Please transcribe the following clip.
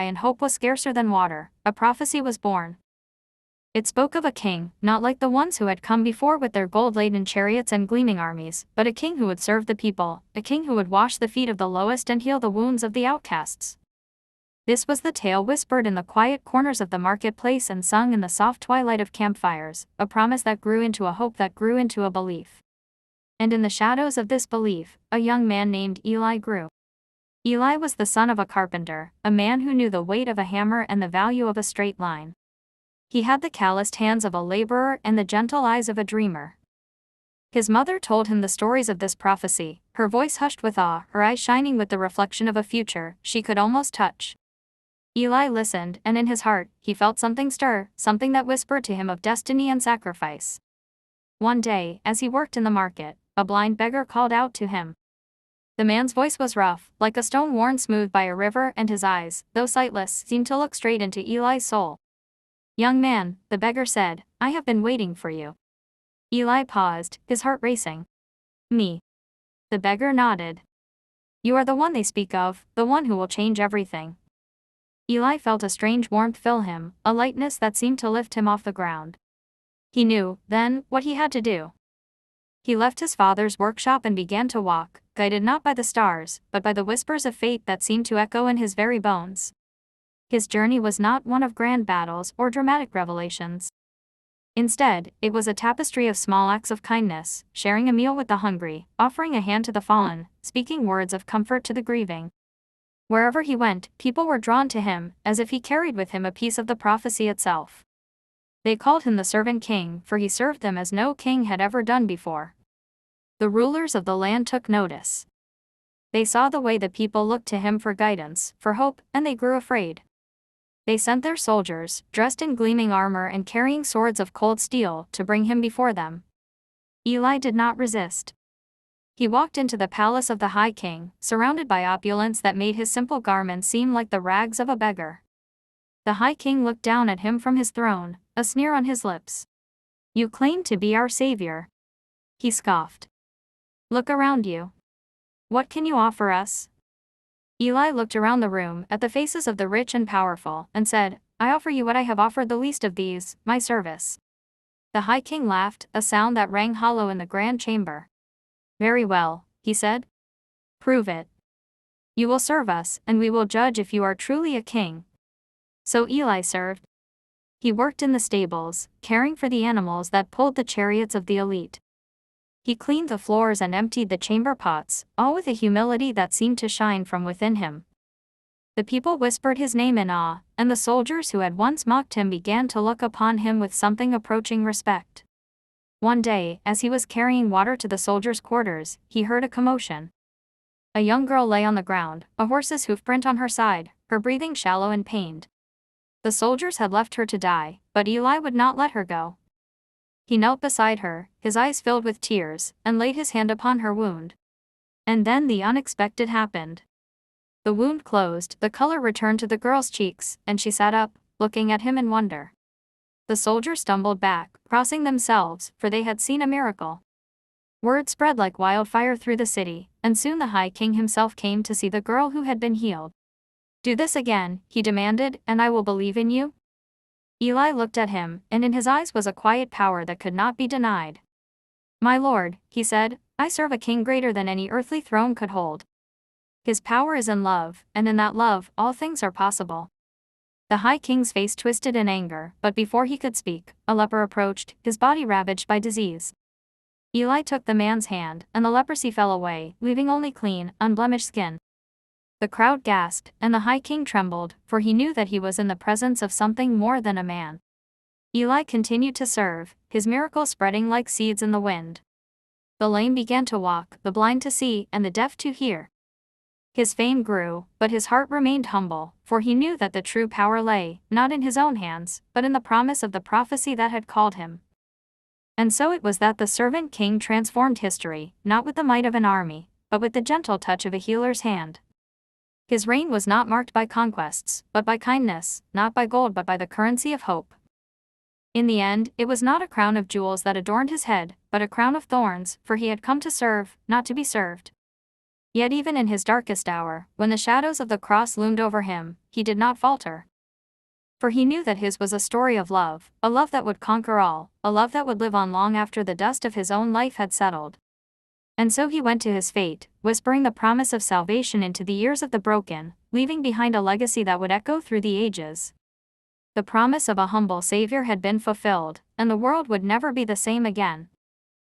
and hope was scarcer than water, a prophecy was born. It spoke of a king, not like the ones who had come before with their gold-laden chariots and gleaming armies, but a king who would serve the people, a king who would wash the feet of the lowest and heal the wounds of the outcasts. This was the tale whispered in the quiet corners of the marketplace and sung in the soft twilight of campfires, a promise that grew into a hope that grew into a belief. And in the shadows of this belief, a young man named Eli grew. Eli was the son of a carpenter, a man who knew the weight of a hammer and the value of a straight line. He had the calloused hands of a laborer and the gentle eyes of a dreamer. His mother told him the stories of this prophecy, her voice hushed with awe, her eyes shining with the reflection of a future she could almost touch. Eli listened, and in his heart, he felt something stir, something that whispered to him of destiny and sacrifice. One day, as he worked in the market, a blind beggar called out to him. The man's voice was rough, like a stone worn smooth by a river, and his eyes, though sightless, seemed to look straight into Eli's soul. "Young man," the beggar said, "I have been waiting for you." Eli paused, his heart racing. "Me?" The beggar nodded. "You are the one they speak of, the one who will change everything." Eli felt a strange warmth fill him, a lightness that seemed to lift him off the ground. He knew, then, what he had to do. He left his father's workshop and began to walk, guided not by the stars, but by the whispers of fate that seemed to echo in his very bones. His journey was not one of grand battles or dramatic revelations. Instead, it was a tapestry of small acts of kindness, sharing a meal with the hungry, offering a hand to the fallen, speaking words of comfort to the grieving. Wherever he went, people were drawn to him, as if he carried with him a piece of the prophecy itself. They called him the Servant King, for he served them as no king had ever done before. The rulers of the land took notice. They saw the way the people looked to him for guidance, for hope, and they grew afraid. They sent their soldiers, dressed in gleaming armor and carrying swords of cold steel, to bring him before them. Eli did not resist. He walked into the palace of the High King, surrounded by opulence that made his simple garments seem like the rags of a beggar. The High King looked down at him from his throne, a sneer on his lips. "You claim to be our savior," he scoffed. "Look around you. What can you offer us?" Eli looked around the room at the faces of the rich and powerful, and said, "I offer you what I have offered the least of these, my service." The High King laughed, a sound that rang hollow in the grand chamber. "Very well," he said. "Prove it. You will serve us, and we will judge if you are truly a king." So Eli served. He worked in the stables, caring for the animals that pulled the chariots of the elite. He cleaned the floors and emptied the chamber pots, all with a humility that seemed to shine from within him. The people whispered his name in awe, and the soldiers who had once mocked him began to look upon him with something approaching respect. One day, as he was carrying water to the soldiers' quarters, he heard a commotion. A young girl lay on the ground, a horse's hoofprint on her side, her breathing shallow and pained. The soldiers had left her to die, but Eli would not let her go. He knelt beside her, his eyes filled with tears, and laid his hand upon her wound. And then the unexpected happened. The wound closed, the color returned to the girl's cheeks, and she sat up, looking at him in wonder. The soldiers stumbled back, crossing themselves, for they had seen a miracle. Word spread like wildfire through the city, and soon the High King himself came to see the girl who had been healed. "Do this again," he demanded, "and I will believe in you." Eli looked at him, and in his eyes was a quiet power that could not be denied. "My lord," he said, "I serve a king greater than any earthly throne could hold. His power is in love, and in that love, all things are possible." The High King's face twisted in anger, but before he could speak, a leper approached, his body ravaged by disease. Eli took the man's hand, and the leprosy fell away, leaving only clean, unblemished skin. The crowd gasped, and the High King trembled, for he knew that he was in the presence of something more than a man. Eli continued to serve, his miracle spreading like seeds in the wind. The lame began to walk, the blind to see, and the deaf to hear. His fame grew, but his heart remained humble, for he knew that the true power lay, not in his own hands, but in the promise of the prophecy that had called him. And so it was that the Servant King transformed history, not with the might of an army, but with the gentle touch of a healer's hand. His reign was not marked by conquests, but by kindness, not by gold but by the currency of hope. In the end, it was not a crown of jewels that adorned his head, but a crown of thorns, for he had come to serve, not to be served. Yet even in his darkest hour, when the shadows of the cross loomed over him, he did not falter. For he knew that his was a story of love, a love that would conquer all, a love that would live on long after the dust of his own life had settled. And so he went to his fate, whispering the promise of salvation into the ears of the broken, leaving behind a legacy that would echo through the ages. The promise of a humble Savior had been fulfilled, and the world would never be the same again.